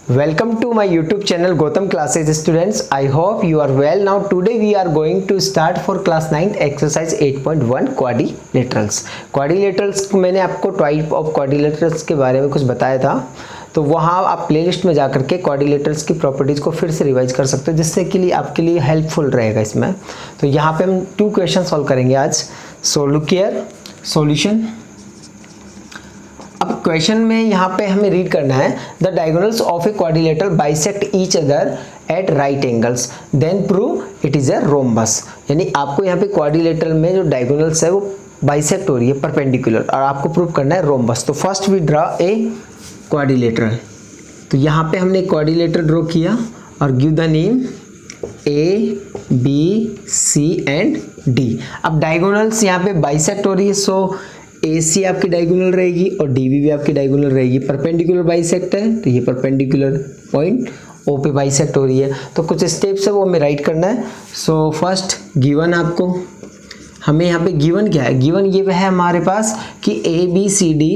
Welcome to my YouTube channel Gotham Classes students. I hope you are well. Now today we are going to start for class 9 exercise 8.1 quadrilaterals. Quadrilaterals मैंने आपको type of quadrilaterals के बारे में कुछ बताया था, तो वहाँ आप प्लेलिस्ट में जाकर के quadrilaterals की प्रॉपर्टीज को फिर से रिवाइज कर सकते हो, जिससे के लिए आपके लिए हेल्पफुल रहेगा इसमें। तो यहाँ पे हम 2 क्वेश्चन सॉल्व करेंगे आज। So look here solution. अब क्वेश्चन में यहाँ पे हमें रीड करना है, the diagonals of a quadrilateral bisect each other at right angles then prove it is a rhombus. यानी आपको यहाँ पे क्वाड्रिलेटरल में जो डायगोनल्स है वो बाइसेक्ट हो रही है परपेंडिकुलर, और आपको प्रूव करना है रोम्बस। तो first we draw a quadrilateral. तो यहाँ पे हमने क्वाड्रिलेटरल ड्रॉ किया और give the name A B C and D. अब डायगोनल्स यहाँ पे बाइसेक्ट हो रही है, सो AC आपकी डायगोनल रहेगी और DB भी आपकी डायगोनल रहेगी। परपेंडिकुलर बाइसेक्ट है तो ये परपेंडिकुलर पॉइंट O पे बाइसेक्ट हो रही है। तो कुछ स्टेप्स है वो हमें राइट करना है। सो फर्स्ट गिवन आपको, हमें यहाँ पे गिवन क्या है, गिवन ये है हमारे पास कि ABCD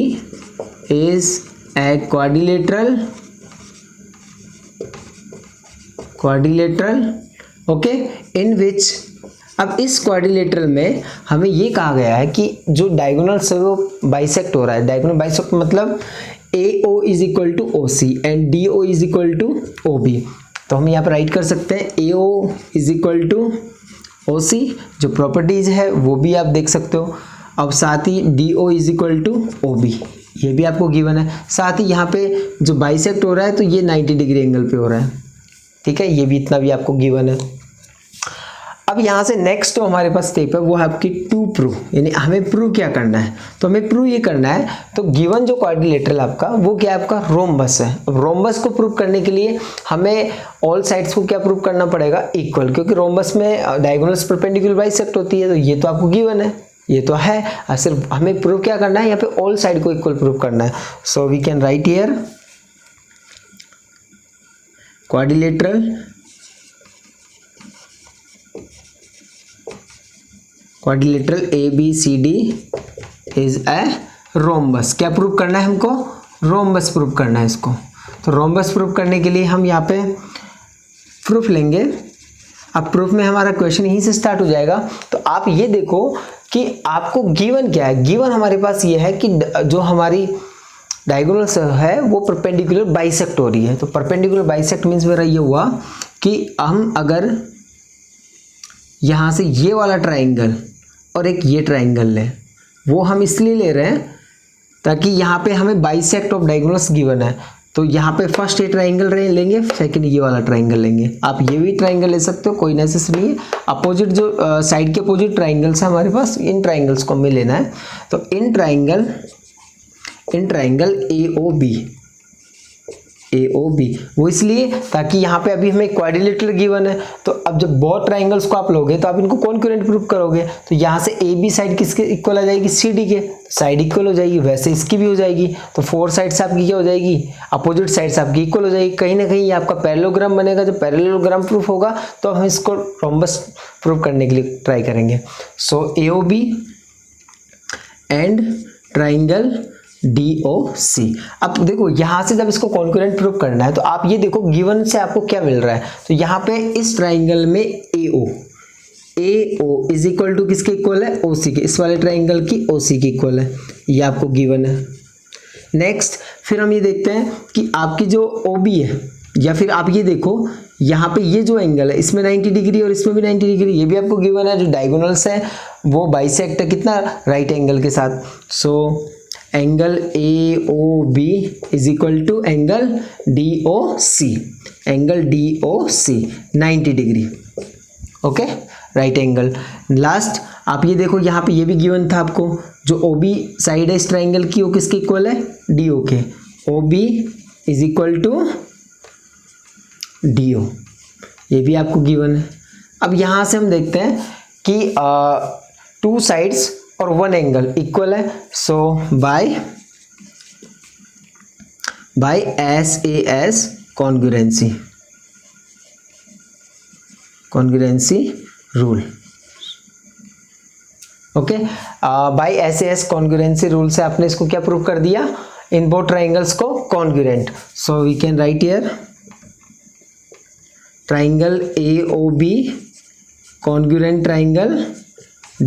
is a quadrilateral okay in which. अब इस क्वाड्रिलेटरल में हमें ये कहा गया है कि जो डायगोनल्स है वो बाइसेक्ट हो रहा है। डायगोनल बाइसेक्ट मतलब AO is equal to OC and DO is equal to OB। तो हम यहाँ पर राइट कर सकते हैं AO is equal to OC, जो प्रॉपर्टीज है वो भी आप देख सकते हो। अब साथ ही DO is equal to OB, ये भी आपको गिवन है। साथ ही यहाँ पे जो बाइसेक्ट हो रहा है तो ये 90 डिग्री एंगल पे हो रहा है, ठीक है, ये भी इतना भी आपको गिवन है। अब यहाँ से नेक्स्ट तो हमारे पास स्टेप है वो है आपकी टू प्रूव, यानी हमें प्रूव क्या करना है। तो हमें प्रूव ये करना है, तो गिवन जो क्वाड्रिलेटरल आपका वो क्या है, आपका रोम्बस है। अब रोम्बस को प्रूव करने के लिए हमें ऑल साइड्स को क्या प्रूव करना पड़ेगा, इक्वल, क्योंकि रोम्बस में डायगोनल्स परपेंडिकुलर बाइसेक्ट होती है। तो ये तो आपको गिवन है, ये तो है, और सिर्फ हमें प्रूव क्या करना है, यहाँ पे ऑल साइड को इक्वल प्रूव करना है। So we can write here quadrilateral ABCD is a rhombus. क्या प्रूव करना है हमको, रोम्बस प्रूव करना है इसको। तो रोम्बस प्रूव करने के लिए हम यहाँ पे प्रूफ लेंगे। अब प्रूफ में हमारा क्वेश्चन यहीं से स्टार्ट हो जाएगा। तो आप ये देखो कि आपको गिवन क्या है। गिवन हमारे पास ये है कि जो हमारी डायगोनल्स है वो परपेंडिकुलर बाइसेक्ट हो रही है। तो परपेंडिकुलर बाइसेक्ट मीन्स मेरा ये हुआ कि हम अगर यहाँ से ये वाला ट्राइंगल और एक ये ट्राइंगल लें, वो हम इसलिए ले रहे हैं ताकि यहाँ पे हमें बाइसेक्ट ऑफ डायगोनल्स गिवन है। तो यहाँ पे फर्स्ट ये ट्राइंगल लेंगे, सेकंड ये वाला ट्राइंगल लेंगे। आप ये भी ट्राइंगल ले सकते हो, कोई नेसेसरी है। अपोजिट जो साइड के अपोजिट ट्राइंगल्स है हमारे पास, इन ट्राइंगल्स को हमें लेना है। तो इन ट्राइंगल AOB वो इसलिए ताकि यहाँ पे अभी हमें क्वाड्रिलेटरल गिवन है। तो अब जब बहुत ट्राइंगल्स को आप लोगे तो आप इनको कॉन्करेंट प्रूव करोगे। तो यहाँ से AB साइड किसके इक्वल आ जाएगी, CD के, साइड इक्वल हो जाएगी, वैसे इसकी भी हो जाएगी। तो 4 साइड्स आपकी क्या हो जाएगी, अपोजिट साइड्स आपकी इक्वल हो जाएगी। कहीं ना कहीं ये आपका पैरेललोग्राम बनेगा। जब पैरेललोग्राम प्रूफ होगा तो हम इसको रोम्बस प्रूव करने के लिए ट्राई करेंगे। सो AOB एंड ट्राइंगल DOC। अब देखो यहाँ से जब इसको कॉन्करेंट प्रूव करना है तो आप ये देखो गिवन से आपको क्या मिल रहा है। तो यहाँ पे इस ट्राइंगल में AO इज इक्वल टू किसके इक्वल है, OC के। इस वाले ट्राइंगल की OC की इक्वल है, ये आपको गिवन है। नेक्स्ट फिर हम ये देखते हैं कि आपकी जो OB है, या फिर आप ये देखो यहाँ पे ये जो एंगल है इसमें 90 डिग्री और इसमें भी 90 डिग्री, ये भी आपको गिवन है। जो डायगोनल्स है वो बाइसेक्ट है कितना, राइट एंगल के साथ। So angle AOB is equal to angle DOC, angle DOC 90 degree, okay, right angle. Last आप ये देखो यहाँ पे ये भी गिवन था आपको, जो OB साइड है इस ट्राइंगल की वो किसके इक्वल है, DO के। OB is equal to DO, ये भी आपको गिवन है। अब यहाँ से हम देखते हैं कि 2 साइड्स और 1 एंगल इक्वल है। So by SAS congruency rule, okay. By SAS congruency rule से आपने इसको क्या प्रूव कर दिया, इन बोथ ट्राइंगल्स को congruent. So we can write here triangle AOB congruent triangle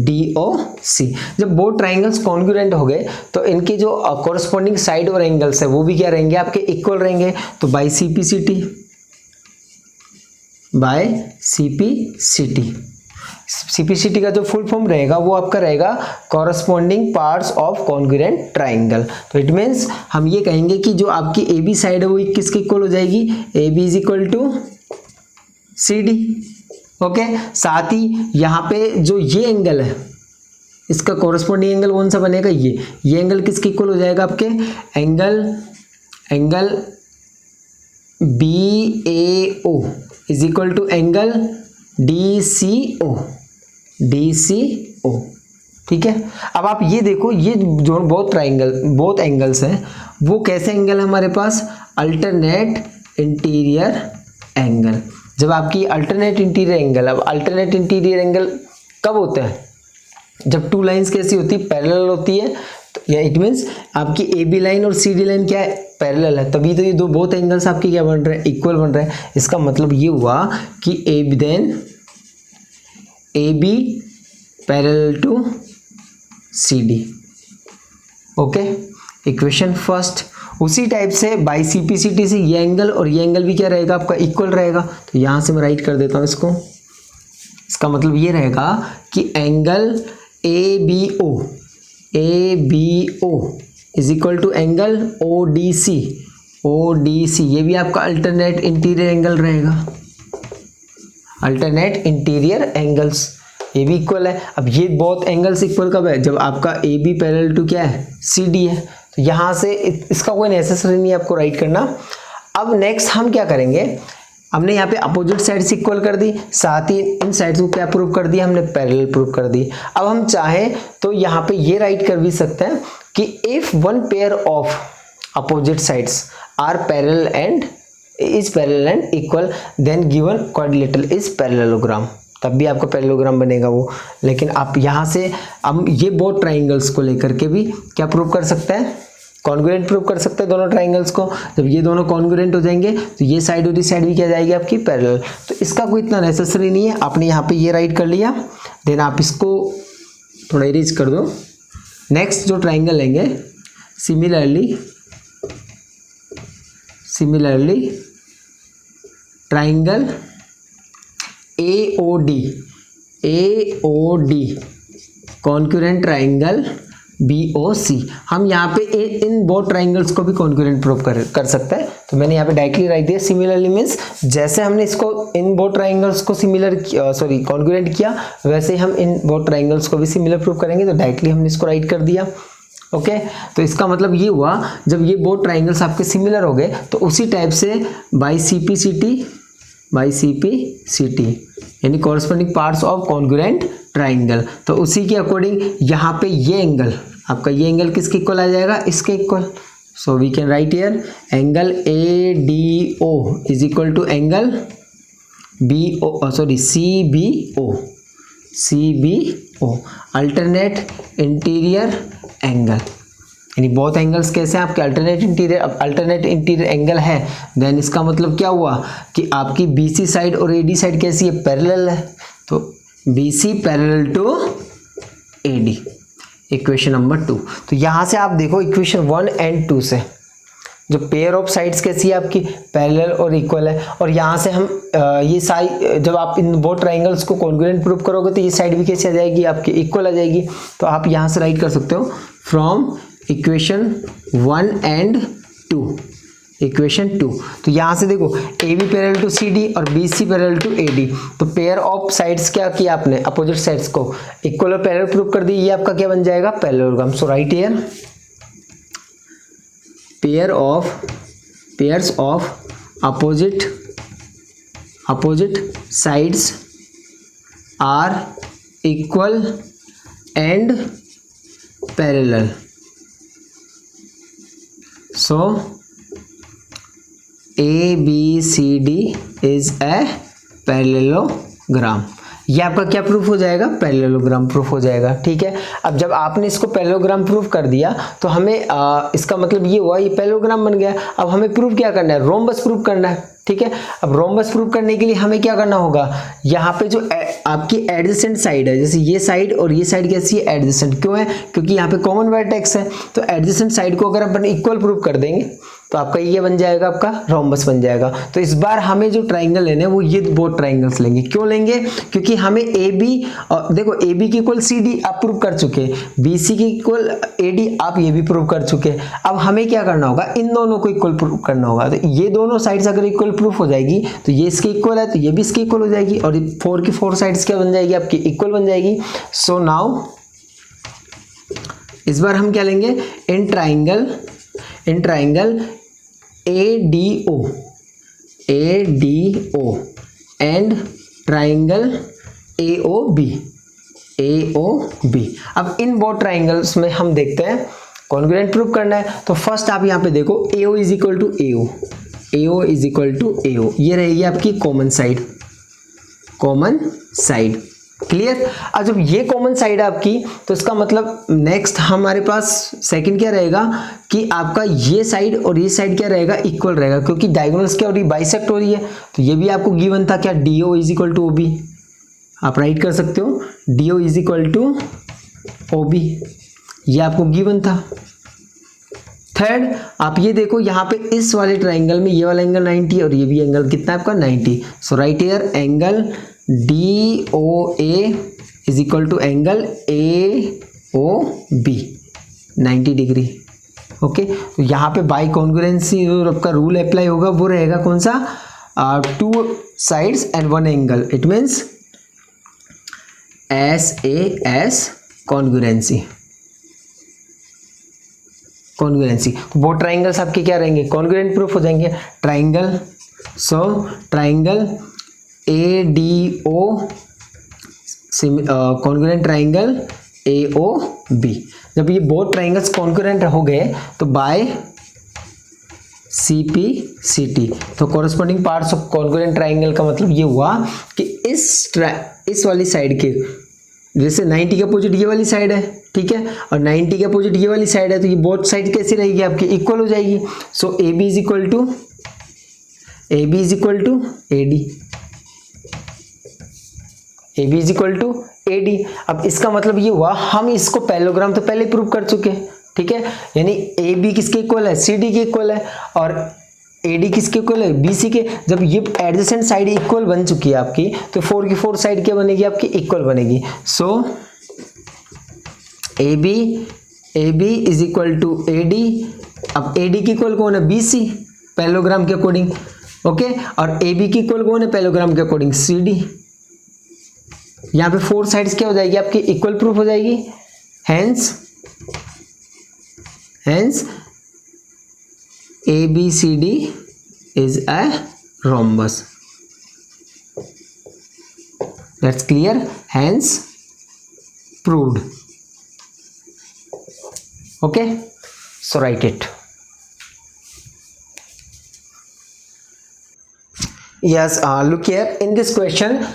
DOC। जब बोथ ट्राइंगल्स कॉन्ग्रुएंट हो गए तो इनके जो कॉरस्पॉन्डिंग साइड और एंगल्स है वो भी क्या रहेंगे, आपके इक्वल रहेंगे। तो बाय CPCT का जो फुल फॉर्म रहेगा वो आपका रहेगा corresponding parts of congruent triangle. तो इट मीन्स हम ये कहेंगे कि जो आपकी AB साइड है वो किसके इक्वल हो जाएगी, AB is equal to CD। Okay, साथ ही यहाँ पे जो ये एंगल है इसका कॉरस्पॉन्डिंग एंगल कौन सा बनेगा, ये एंगल किसके इक्वल हो जाएगा, आपके angle BAO is equal to angle DCO। ठीक है, अब आप ये देखो, ये जो बोथ एंगल्स हैं वो कैसे एंगल है हमारे पास, अल्टरनेट इंटीरियर एंगल। जब आपकी अल्टरनेट इंटीरियर एंगल, अब अल्टरनेट इंटीरियर एंगल कब होता है, जब टू लाइंस कैसी होती है, पैरेलल होती है। तो या इट मीन्स आपकी AB लाइन और CD लाइन क्या है, पैरेलल है, तभी तो ये दो बोथ एंगल्स आपके क्या बन रहे हैं, इक्वल बन रहे हैं। इसका मतलब ये हुआ कि AB parallel to CD। Okay, equation first. उसी टाइप से बाय CPCT से ये एंगल और ये एंगल भी क्या रहेगा, आपका इक्वल रहेगा। तो यहाँ से मैं राइट कर देता हूँ इसको। इसका मतलब ये रहेगा कि angle ABO is equal to angle ODC ये भी आपका अल्टरनेट इंटीरियर एंगल रहेगा। अल्टरनेट इंटीरियर एंगल्स ये भी इक्वल है। अब ये बोथ एंगल्स इक्वल कब है, जब आपका AB पैरेलल टू क्या है, CD है। तो यहाँ से इसका कोई नेसेसरी नहीं है आपको राइट करना। अब नेक्स्ट हम क्या करेंगे, हमने यहाँ पे अपोजिट साइड्स इक्वल कर दी, साथ ही इन साइड्स को क्या प्रूव कर दिया, हमने पैरेलल प्रूव कर दी। अब हम चाहें तो यहाँ पे ये राइट कर भी सकते हैं कि if one pair of opposite sides are parallel and equal then given quadrilateral is parallelogram, तब भी आपका पैरेललोग्राम बनेगा वो। लेकिन आप यहाँ से हम ये बोथ ट्राइंगल्स को लेकर के भी क्या प्रूव कर सकते हैं, कॉन्ग्रुएंट प्रूव कर सकते हैं दोनों ट्राइंगल्स को। जब ये दोनों कॉन्ग्रुएंट हो जाएंगे तो ये साइड और ये साइड भी क्या जाएगी आपकी पैरेलल। तो इसका कोई इतना नेसेसरी नहीं है, आपने यहाँ पे ये राइट कर लिया, देन आप इसको थोड़ा इरेज कर दो। नेक्स्ट जो ट्राइंगल लेंगे, similarly triangle AOD concurrent triangle BOC। हम यहाँ पे इन बोथ ट्राइंगल्स को भी कॉन्करेंट प्रूव कर सकते हैं। तो मैंने यहाँ पे डायरेक्टली राइट दिया सिमिलरली मीन्स जैसे हमने इसको इन बोथ ट्राइंगल्स को कॉन्करेंट किया, वैसे हम इन बोथ ट्राइंगल्स को भी सिमिलर प्रूव करेंगे। तो डायरेक्टली हमने इसको राइट कर दिया। ओके, तो इसका मतलब ये हुआ जब ये बोथ ट्राइंगल्स आपके सिमिलर हो गए तो उसी टाइप से बाय CPCT यानी corresponding parts of congruent triangle. तो उसी के अकॉर्डिंग यहाँ पे ये एंगल आपका, ये एंगल किसके इक्वल आ जाएगा, इसके equal. So we can write here angle ADO is equal to angle CBO alternate interior angle. यानी बहुत एंगल्स कैसे हैं आपके अल्टरनेट इंटीरियर। अब अल्टरनेट इंटीरियर एंगल है देन इसका मतलब क्या हुआ कि आपकी BC साइड और AD साइड कैसी है, पैरेलल है। तो BC parallel to AD, equation number 2। तो यहाँ से आप देखो इक्वेशन 1 एंड 2 से जो पेयर ऑफ साइड्स कैसी है आपकी, पैरेलल और इक्वल है। और यहाँ से हम ये साइड जब आप इन बोथ ट्राइंगल्स को कॉन्ग्रुएंट प्रूव करोगे तो ये साइड भी कैसी आ जाएगी आपकी, इक्वल आ जाएगी। तो आप यहाँ से राइट कर सकते हो फ्रॉम इक्वेशन 1 एंड 2, इक्वेशन 2। तो यहाँ से देखो AB पैरेलल टू CD और BC पैरेलल टू AD। तो पेयर ऑफ साइड्स क्या किया आपने, अपोजिट साइड्स को इक्वल और पैरेलल प्रूव कर दी। ये आपका क्या बन जाएगा, parallelogram. So right here pairs of opposite sides are equal and parallel. So ABCD is a parallelogram. ये आपका क्या प्रूफ हो जाएगा, पैरेललोग्राम प्रूफ हो जाएगा। ठीक है, अब जब आपने इसको पैरेललोग्राम प्रूफ कर दिया तो हमें इसका मतलब ये हुआ ये पैरेललोग्राम बन गया। अब हमें प्रूफ क्या करना है, रोम्बस प्रूफ करना है। ठीक है, अब रोम्बस प्रूफ करने के लिए हमें क्या करना होगा, यहाँ पे जो आपकी एडजेसेंट साइड है, जैसे ये साइड और ये साइड कैसी है, एडजेसेंट। क्यों है, क्योंकि यहाँ पे कॉमन वर्टेक्स है, तो एडजेसेंट साइड को अगर अपन इक्वल प्रूफ कर देंगे तो आपका ये बन जाएगा, आपका रोम्बस बन जाएगा। तो इस बार हमें जो ट्राइंगल लेने हैं वो ये बोथ ट्राइंगल्स लेंगे। क्यों लेंगे, क्योंकि हमें ए बी, और देखो ए बी की इक्वल सी डी आप प्रूव कर चुके, बी सी की इक्वल ए डी आप ये भी प्रूव कर चुके। अब हमें क्या करना होगा, इन दोनों को इक्वल प्रूव करना होगा। तो ये दोनों साइड्स अगर इक्वल प्रूफ हो जाएगी तो ये इसके इक्वल है तो ये भी इसके इक्वल हो जाएगी, और 4 की 4 साइड्स क्या बन जाएगी, आपकी इक्वल बन जाएगी। सो नाउ इस बार हम क्या लेंगे, in triangle ADO and triangle AOB। अब इन बोथ ट्राइंगल्स में हम देखते हैं कॉन्ग्रुएंट प्रूव करना है। तो फर्स्ट आप यहाँ पे देखो AO is equal to AO, ये रहेगी आपकी कॉमन साइड। क्लियर। अब जब ये कॉमन साइड है आपकी तो इसका मतलब नेक्स्ट हमारे पास सेकंड क्या रहेगा कि आपका ये साइड और ये साइड क्या रहेगा, इक्वल रहेगा, क्योंकि डायगोनल्स क्या हो रही है, बाइसेक्ट हो रही है। तो ये भी आपको गिवन था क्या, DO is equal to OB। आप राइट कर सकते हो DO is equal to OB, ये आपको गिवन था। थर्ड आप ये देखो यहाँ पे इस वाले ट्राइंगल में ये वाला एंगल 90 और ये भी एंगल कितना है आपका 90। So right here angle DOA is equal to angle AOB 90 degree. Okay, तो यहाँ पे बाई कॉन्ग्रुएंसी का रूल अप्लाई होगा, वो रहेगा कौन सा, 2 sides and 1 angle, it means SAS congruency. वो ट्राइंगल्स आपके क्या रहेंगे, कॉन्ग्रुएंट प्रूफ हो जाएंगे। Triangle, so triangle ADO congruent triangle AOB। जब ये बोथ ट्राइंगल्स कॉन्ग्रुएंट हो गए तो बाय CP/CT, तो corresponding parts of congruent triangle का मतलब ये हुआ कि इस वाली साइड के, जैसे 90 के अपोजिट ये वाली साइड है, ठीक है, और 90 के अपोजिट ये वाली साइड है, तो ये बोथ साइड कैसी रहेगी, आपकी इक्वल हो जाएगी। So AB is equal to AD। अब इसका मतलब ये हुआ हम इसको पैरेललोग्राम तो पहले प्रूव कर चुके, ठीक है, यानी AB किसके इक्वल है, CD के इक्वल है, और AD किसके इक्वल है, BC के। जब ये एडजेसेंट साइड इक्वल बन चुकी है आपकी तो 4 की 4 साइड क्या बनेगी, आपकी इक्वल बनेगी। So AB is equal to AD। अब AD की इक्वल कौन है, BC पैरेललोग्राम के अकॉर्डिंग, ओके, और AB की इक्वल कौन है पैरेललोग्राम के अकॉर्डिंग, CD। यहाँ पे 4 साइड्स क्या हो जाएगी, आपकी इक्वल प्रूफ हो जाएगी। Hence ABCD is a rhombus. That's clear. Hence proved. Okay, so write it. Yes, look here in this question.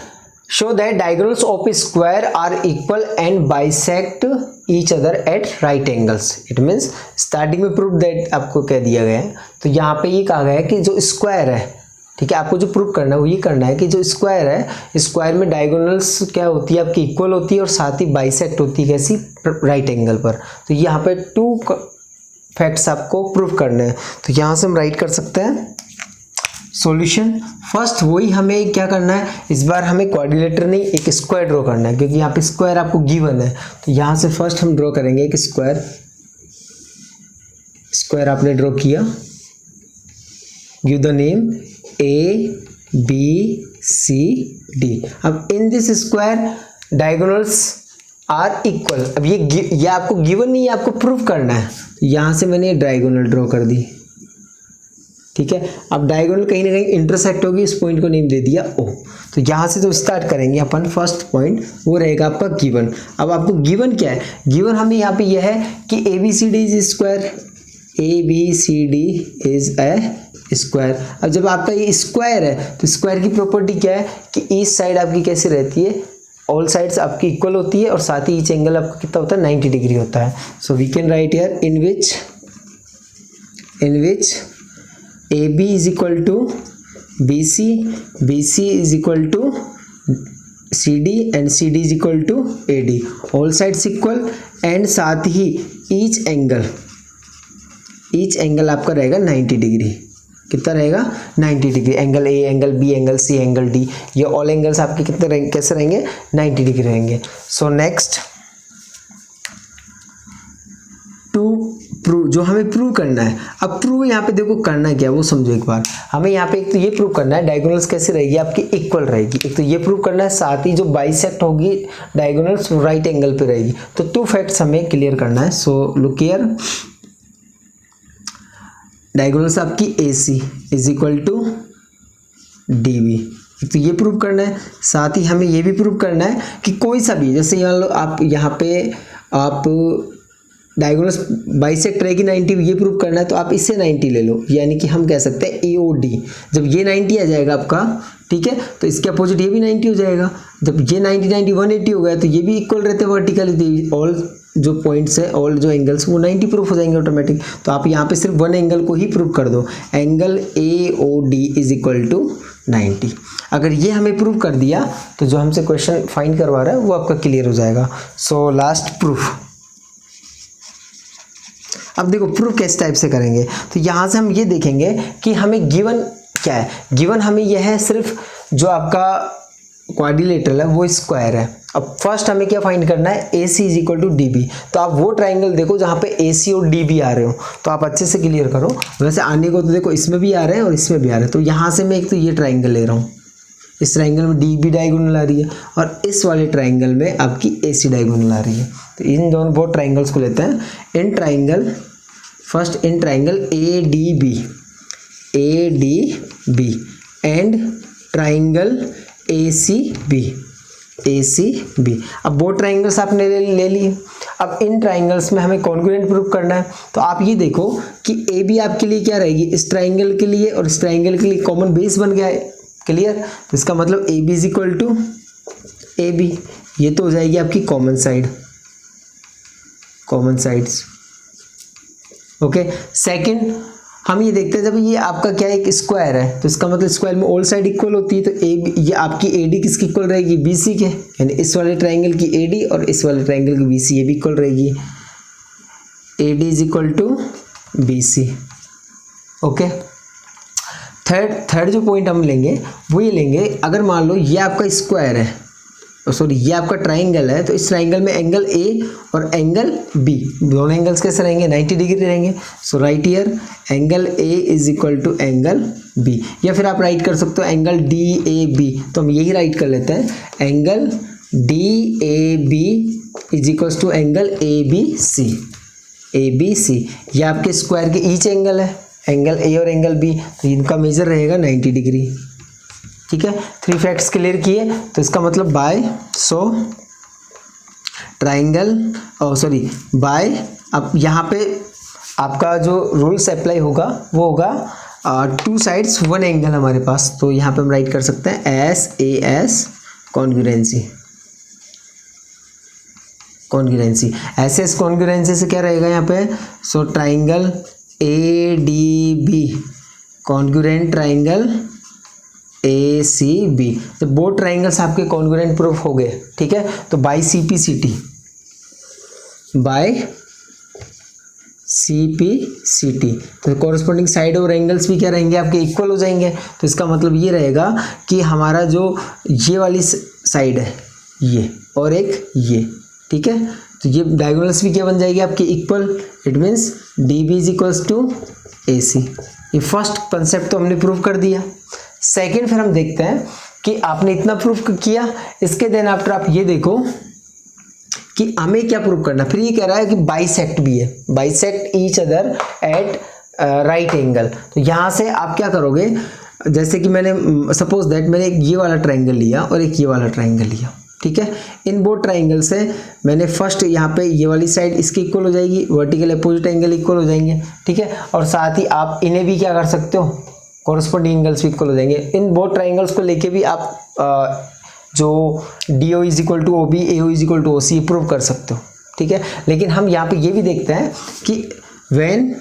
Show that diagonals of a square are equal and bisect each other at right angles. It means starting में proof that आपको कह दिया गया है, तो यहाँ पे ये कहा गया है कि जो स्क्वायर है, ठीक है, आपको जो प्रूफ करना है वो ये करना है कि जो स्क्वायर है, स्क्वायर में डायगोनल्स क्या होती है, आपकी इक्वल होती है और साथ ही बाइसेक्ट होती है, कैसी, राइट एंगल पर। तो यहाँ पे 2 फैक्ट्स आपको प्रूफ करने हैं। तो यहाँ से हम राइट कर सकते हैं सॉल्यूशन। फर्स्ट वही हमें क्या करना है, इस बार हमें क्वाड्रिलेटर नहीं एक स्क्वायर ड्रॉ करना है, क्योंकि यहाँ पे स्क्वायर आपको गिवन है। तो यहाँ से फर्स्ट हम ड्रॉ करेंगे एक स्क्वायर आपने ड्रॉ किया, गिव द नेम ABCD। अब in this square diagonals are equal. अब ये आपको गिवन नहीं है, आपको प्रूफ करना है। यहाँ से मैंने डायगोनल ड्रॉ कर दी, ठीक है। अब डायगोनल कहीं ना कहीं इंटरसेक्ट होगी, इस पॉइंट को नेम दे दिया O। तो यहाँ से जो स्टार्ट करेंगे अपन, फर्स्ट पॉइंट वो रहेगा आपका गिवन। अब आपको गिवन क्या है, गिवन हमें यहाँ पे यह है कि ABCD is square, ABCD is A square. अब जब आपका ये स्क्वायर है तो स्क्वायर की प्रॉपर्टी क्या है कि ईच साइड आपकी कैसी रहती है, ऑल साइड्स आपकी इक्वल होती है और साथ ही ईच एंगल आपका कितना होता है 90 डिग्री होता है। So we can write here in which A B is equal to B C is equal to C D and C D is equal to A D, all sides equal and साथ ही each angle आपका रहेगा 90 degree. कितना रहेगा 90 degree. Angle A, angle B, angle C, angle D, ये all angles आपके कितने रहेंगे, कैसे रहेंगे 90 डिग्री रहेंगे। सो नेक्स्ट टू प्रूव, जो हमें प्रूव करना है। अब प्रूव यहाँ पे देखो करना क्या वो समझो एक बार। हमें यहाँ पे एक तो ये प्रूव करना है डायगोनल्स कैसे रहेगी आपकी इक्वल रहेगी, एक तो ये प्रूव करना है, साथ ही जो बाइसेक्ट होगी डायगोनल्स राइट एंगल पे रहेगी। तो 2 फैक्ट्स हमें क्लियर करना है। सो लुक हियर, डायगोनल्स आपकी AC is equal to DB, तो ये प्रूव करना है। साथ ही हमें ये भी प्रूव करना है कि कोई सा भी, जैसे आप यहाँ पे आप डायगोनल्स बाइसेक्ट रहेगी 90, ये प्रूव करना है तो आप इससे 90 ले लो, यानी कि हम कह सकते हैं AOD। जब ये 90 आ जाएगा आपका, ठीक है, तो इसके अपोजिट ये भी 90 हो जाएगा। जब ये 90 90 180 हो गया तो ये भी इक्वल रहते हैं वर्टिकली, ऑल जो पॉइंट्स है, ऑल जो एंगल्स वो 90 प्रूफ हो जाएंगे ऑटोमेटिक। तो आप यहाँ पे सिर्फ वन एंगल को ही प्रूव कर दो, angle AOD is equal to 90। अगर ये हमें प्रूव कर दिया तो जो हमसे क्वेश्चन फाइंड करवा रहा है वो आपका क्लियर हो जाएगा। So last proof. अब देखो प्रूफ किस टाइप से करेंगे, तो यहाँ से हम ये देखेंगे कि हमें गिवन क्या है। गिवन हमें यह है सिर्फ जो आपका क्वाड्रिलेटरल है वो स्क्वायर है। अब फर्स्ट हमें क्या फाइंड करना है, AC is equal to DB। तो आप वो ट्राइंगल देखो जहाँ पे AC और DB आ रहे हो, तो आप अच्छे से क्लियर करो। वैसे आने को तो देखो इसमें भी आ रहे हैं और इसमें भी आ रहे हैं। तो यहाँ से मैं एक तो ये ट्राइंगल ले रहा हूँ, इस ट्राइंगल में DB डायगोनल आ रही है और इस वाले ट्राइंगल में आपकी AC डायगोनल आ रही है। तो इन दोनों बहुत ट्राइंगल्स को लेते हैं। In triangle first in triangle ADB and triangle ACB। अब वो ट्राइंगल्स आपने ले लिए। अब इन ट्राइंगल्स में हमें कॉन्ग्रुएंट प्रूफ करना है। तो आप ये देखो कि AB आपके लिए क्या रहेगी, इस ट्राइंगल के लिए और इस ट्राइंगल के लिए कॉमन बेस बन गया है, क्लियर। तो इसका मतलब AB is equal to AB, ये तो हो जाएगी आपकी कॉमन साइड्स। ओके, सेकंड हम ये देखते हैं जब ये आपका क्या है, एक स्क्वायर है, तो इसका मतलब स्क्वायर में ऑल साइड इक्वल होती है। तो ये आपकी AD किसकी इक्वल रहेगी, BC के, यानी इस वाले ट्राइंगल की AD और इस वाले ट्राइंगल की BC, ये भी इक्वल रहेगी। AD is equal to BC। Okay, third जो पॉइंट हम लेंगे वो ये लेंगे, अगर मान लो ये आपका स्क्वायर है, सॉरी ये आपका ट्राइंगल है, तो इस ट्राइंगल में एंगल A और एंगल B, दोनों एंगल्स कैसे रहेंगे 90 डिग्री रहेंगे। So right here angle A is equal to angle B, या फिर आप राइट कर सकते हो एंगल DAB। तो हम यही राइट कर लेते हैं, angle DAB is equal to angle ABC। ये आपके स्क्वायर के ईच एंगल है, एंगल A और एंगल B, तो इनका मेजर रहेगा 90 डिग्री। ठीक है, 3 फैक्ट्स क्लियर किए। तो इसका मतलब बाय अब यहाँ पे आपका जो रूल्स अप्लाई होगा वो होगा 2 साइड्स 1 एंगल हमारे पास। तो यहाँ पे हम राइट कर सकते हैं SAS कॉन्ग्रुएंसी। SS कॉन्ग्रुएंसी से क्या रहेगा यहाँ पे, so triangle ADB congruent triangle ACB। तो बोथ ट्राइंगल्स आपके कॉन्ग्रुएंट प्रूफ हो गए, ठीक है। तो बाय CPCT तो कॉरस्पॉन्डिंग साइड और एंगल्स भी क्या रहेंगे आपके इक्वल हो जाएंगे। तो इसका मतलब ये रहेगा कि हमारा जो ये वाली साइड है ये और एक ये, ठीक है, तो ये डायगोनल्स भी क्या बन जाएगी आपकी equal. It means DB is equals to AC। ये फर्स्ट कंसेप्ट तो हमने प्रूव कर दिया। सेकेंड फिर हम देखते हैं कि आपने इतना प्रूफ किया, इसके देन आफ्टर आप ये देखो कि हमें क्या प्रूफ करना। फिर ये कह रहा है कि बाइसेक्ट भी है, bisect each other at right angle. तो यहाँ से आप क्या करोगे, जैसे कि मैंने सपोज दैट मैंने एक ये वाला ट्राइंगल लिया और एक ये वाला ट्राइंगल लिया, ठीक है। इन बोथ ट्राइंगल से मैंने फर्स्ट यहाँ पे ये वाली साइड इसकी इक्वल हो जाएगी, वर्टिकल अपोजिट एंगल इक्वल हो जाएंगे, ठीक है। और साथ ही आप इन्हें भी क्या कर सकते हो, कॉरस्पॉन्डिंग एंगल्स भी इक्वल हो जाएंगे। इन बोथ ट्राइंगल्स को लेके भी आप जो DO is equal to OB, AO is equal to OC ये प्रूव कर सकते हो, ठीक है। लेकिन हम यहाँ पे ये भी देखते हैं कि when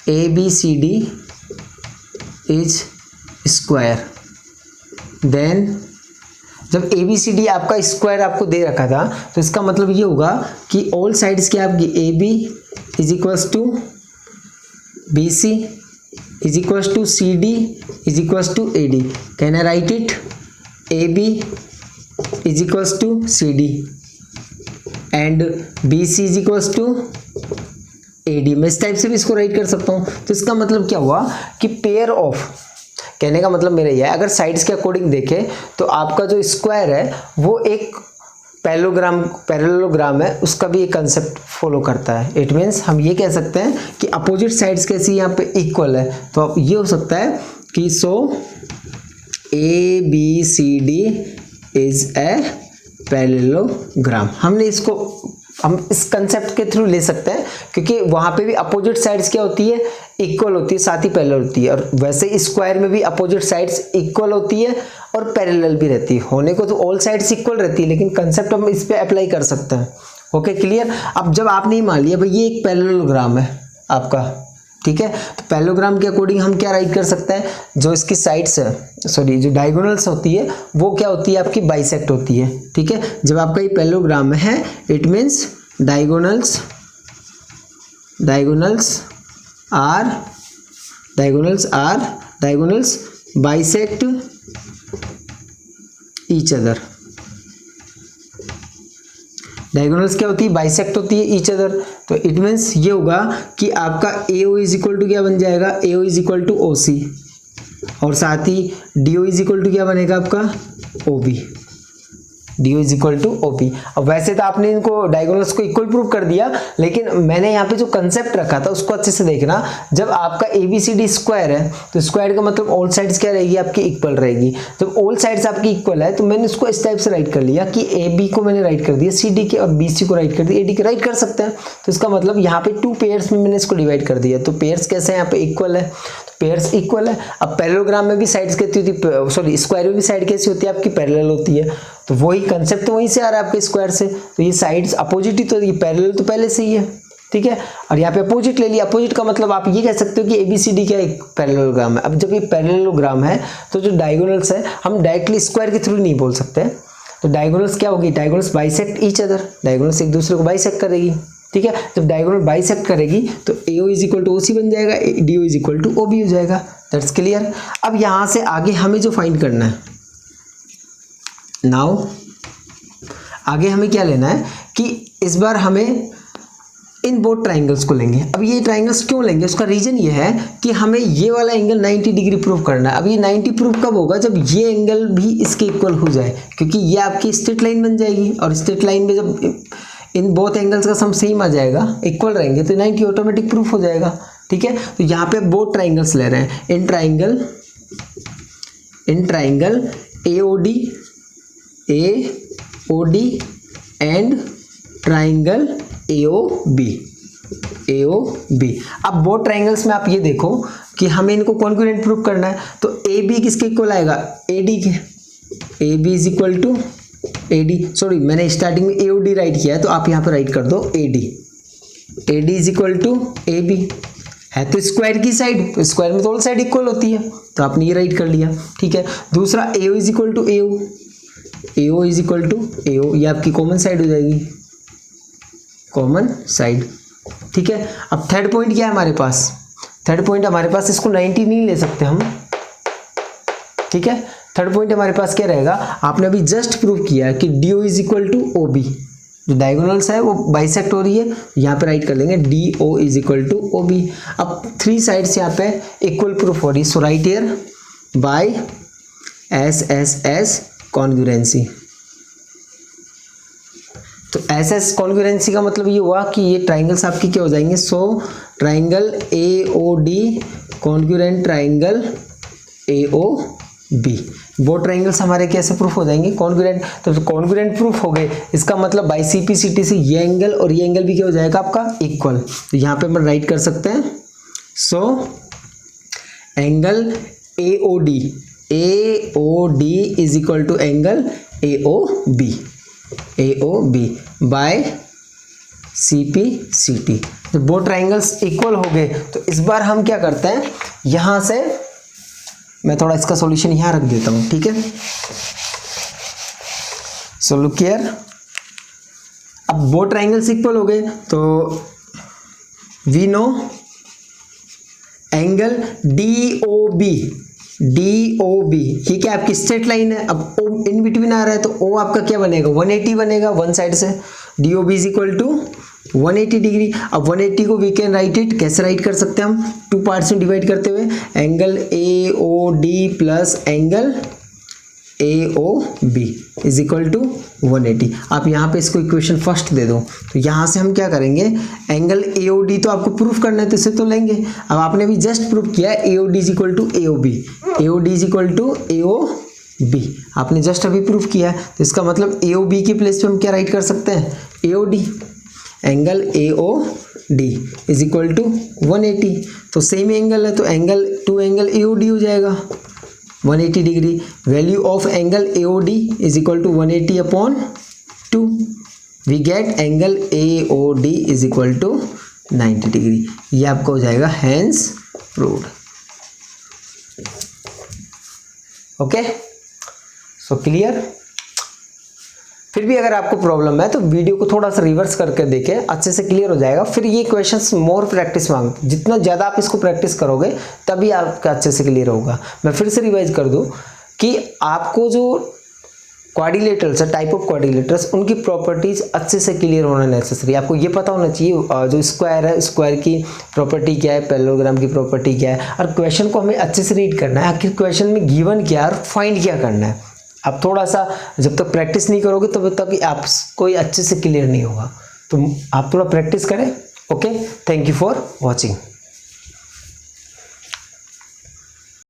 ABCD is square, then जब ABCD आपका स्क्वायर आपको दे रखा था तो इसका मतलब ये होगा कि ऑल साइड्स क्या आपकी AB is equals to BC is equals to CD is equals to AD। Can I write it? AB is equals to CD and BC is equals to AD। मैं इस टाइप से भी इसको right कर सकता हूँ। तो इसका मतलब क्या हुआ कि पेयर ऑफ, कहने का मतलब मेरा यह है, अगर साइड्स के अकॉर्डिंग देखें तो आपका जो स्क्वायर है वो एक पैरेललोग्राम है, उसका भी एक कंसेप्ट फॉलो करता है। इट मीन्स हम ये कह सकते हैं कि अपोजिट साइड्स कैसी यहाँ पे इक्वल है, तो अब ये हो सकता है कि सो ABCD इज ए पैरेललोग्राम। हम इस कंसेप्ट के थ्रू ले सकते हैं क्योंकि वहाँ पे भी अपोजिट साइड्स क्या होती है, इक्वल होती है, साथ ही पैरेलल होती है। और वैसे स्क्वायर में भी अपोजिट साइड्स इक्वल होती है और पैरेलल भी रहती है। होने को तो ऑल साइड्स इक्वल रहती है, लेकिन कंसेप्ट हम इस पे अप्लाई कर सकते हैं। Okay, clear. अब जब आपने मान लिया भाई ये एक पैरेललोग्राम है आपका, ठीक है, तो पैरेललोग्राम के अकॉर्डिंग हम क्या राइट कर सकते हैं, जो इसकी साइड्स है, सॉरी जो डायगोनल्स होती है वो क्या होती है आपकी, बाइसेक्ट होती है, ठीक है। जब आपका ये पैरेललोग्राम है it means diagonals bisect each other. Diagonals क्या होती है, बाइसेक्ट होती है ईच अदर। तो इट मीन्स ये होगा कि आपका AO इज इक्वल टू क्या बन जाएगा, AO is equal to OC, और साथ ही DO इज इक्वल टू क्या बनेगा आपका, OB। DO is equal to OP। अब वैसे तो आपने इनको डायगोनल्स को इक्वल प्रूव कर दिया, लेकिन मैंने यहाँ पे जो कंसेप्ट रखा था उसको अच्छे से देखना। जब आपका ABCD स्क्वायर है तो स्क्वायर का मतलब ऑल साइड्स क्या रहेगी आपकी, इक्वल रहेगी। जब ऑल साइड्स आपकी इक्वल है तो मैंने इसको इस टाइप से राइट कर लिया कि AB को मैंने राइट कर दिया CD के, और BC को राइट कर दिया AD के। राइट कर सकते हैं। तो इसका मतलब यहाँ पे 2 पेयर्स में मैंने इसको डिवाइड कर दिया। तो पेयर्स कैसे हैं, यहाँ पे इक्वल है, पेयर्स इक्वल है। अब पैरेललोग्राम में भी साइड्स कैसी होती है, सॉरी स्क्वायर में भी साइड कैसी होती है आपकी, पैरेलल होती है। तो वही कंसेप्ट तो वहीं से आ रहा है आपके स्क्वायर से। तो ये साइड्स अपोजिट ही, तो ये पैरेलल तो पहले से ही है, ठीक है। और यहाँ पे अपोजिट ले लिया। अपोजिट का मतलब आप ये कह सकते हो कि ABCD क्या एक पैरेललोग्राम है। अब जब ये पैरेललोग्राम है तो जो डायगोनल्स है हम डायरेक्टली स्क्वायर के थ्रू नहीं बोल सकते। तो डायगोनल्स क्या होगी, diagonals bisect each other, diagonals एक दूसरे को बाइसेक्ट करेगी, ठीक है। जब डायगोनल बाइसेक्ट करेगी तो AO is equal to OC बन जाएगा, DO is equal to OB हो जाएगा। That's clear. अब यहाँ से आगे हमें जो फाइंड करना है, नाउ आगे हमें क्या लेना है कि इस बार हमें इन बोथ ट्राइंगल्स को लेंगे। अब ये ट्राइंगल्स क्यों लेंगे, उसका रीजन ये है कि हमें ये वाला एंगल 90 डिग्री प्रूव करना है। अब ये 90 प्रूव कब होगा, जब ये एंगल भी इसके इक्वल हो जाए, क्योंकि ये आपकी स्ट्रेट लाइन बन जाएगी। और स्ट्रेट लाइन में जब इन बोथ एंगल्स का सम सेम आ जाएगा, इक्वल रहेंगे, तो 90 ऑटोमेटिक प्रूफ हो जाएगा, ठीक है। तो यहाँ पे बोथ ट्राइंगल्स ले रहे हैं, in triangle AOD and triangle AOB। अब बोथ ट्राइंगल्स में आप ये देखो कि हमें इनको कॉन्ग्रुएंट प्रूव करना है। तो AB किसके इक्वल आएगा, AD के। AB is equal to AD, sorry मैंने स्टार्टिंग में AOD राइट किया है, तो आप यहाँ पे राइट कर दो AD is equal to AB है। तो स्क्वायर की साइड, तो स्क्वायर में तो ऑल साइड इक्वल होती है, तो आपने ये राइट कर लिया, ठीक है। दूसरा AO is equal to AO is equal to AO, ये आपकी कॉमन साइड हो जाएगी, कॉमन साइड, ठीक है। अब थर्ड पॉइंट क्या है हमारे पास, थर्ड पॉइंट हमारे पास, इसको 90 नहीं ले सकते हम, ठीक है। थर्ड पॉइंट हमारे पास क्या रहेगा, आपने अभी जस्ट प्रूव किया है कि DO is equal to OB, जो डायगोनल्स है वो बाइसेक्ट हो रही है, यहाँ पे राइट कर लेंगे DO is equal to OB। अब 3 साइड्स यहाँ पे इक्वल प्रूफ हो रही है, so right here by SSS congruency. तो SS कॉन्ग्रुएंसी का मतलब ये हुआ कि ये ट्राइंगल्स आपकी क्या हो जाएंगे, so triangle AOD congruent triangle AOB। वो ट्राइंगल्स हमारे कैसे प्रूफ हो जाएंगे, कॉन्ग्रुएंट। तो कॉन्ग्रुएंट प्रूफ हो गए, इसका मतलब बाई CPCT से ये एंगल और ये एंगल भी क्या हो जाएगा आपका, इक्वल। तो यहाँ पे हम राइट कर सकते हैं so angle AOD is equal to angle AOB by CPCT। जब वो ट्राइंगल्स इक्वल हो गए तो इस बार हम क्या करते हैं, यहां से मैं थोड़ा इसका सॉल्यूशन यहां रख देता हूं, ठीक है। सो लुक हियर, अब वो ट्राइंगल्स इक्वल हो गए तो वी नो एंगल DOB ये क्या आपकी स्ट्रेट लाइन है। अब O इन बिटवीन आ रहा है तो O आपका क्या बनेगा, 180 बनेगा वन साइड से। DOB is equal to 180 degree. अब 180 को वी कैन राइट इट, कैसे राइट कर सकते हैं हम, टू पार्ट्स में डिवाइड करते हुए, angle AOD plus angle AOB is equal to 180। आप यहाँ पे इसको इक्वेशन फर्स्ट दे दो। तो यहाँ से हम क्या करेंगे, एंगल AOD तो आपको प्रूफ करना है तो इसे तो लेंगे। अब आपने भी जस्ट प्रूफ किया AOD is equal to AOB, AOD is equal to AOB, आपने जस्ट अभी प्रूफ किया है। तो इसका मतलब AOB के प्लेस पे हम क्या राइट कर सकते हैं, AOD, angle AOD is equal to 180। तो सेम एंगल है तो एंगल टू एंगल AOD हो जाएगा 180 degree. Value of angle AOD is equal to 180 upon 2, we get angle AOD is equal to 90 degree. ये आपका हो जाएगा hence proved. Okay, so clear. फिर भी अगर आपको प्रॉब्लम है तो वीडियो को थोड़ा सा रिवर्स करके देखें, अच्छे से क्लियर हो जाएगा। फिर ये क्वेश्चंस मोर प्रैक्टिस मांगते, जितना ज़्यादा आप इसको प्रैक्टिस करोगे तभी आपका अच्छे से क्लियर होगा। मैं फिर से रिवाइज कर दूं कि आपको जो क्वाड्रिलेटरल्स है, टाइप ऑफ क्वाड्रिलेटरल्स, उनकी प्रॉपर्टीज अच्छे से क्लियर होना नेसेसरी। आपको ये पता होना चाहिए जो स्क्वायर है, स्क्वायर की प्रॉपर्टी क्या है, पैरेललोग्राम की प्रॉपर्टी क्या है, और क्वेश्चन को हमें अच्छे से रीड करना है, आखिर क्वेश्चन में गिवन क्या है और फाइंड क्या करना है। आप थोड़ा सा जब तक प्रैक्टिस नहीं करोगे तब तक आप कोई अच्छे से क्लियर नहीं होगा। तो आप थोड़ा प्रैक्टिस करें। Okay, thank you for watching.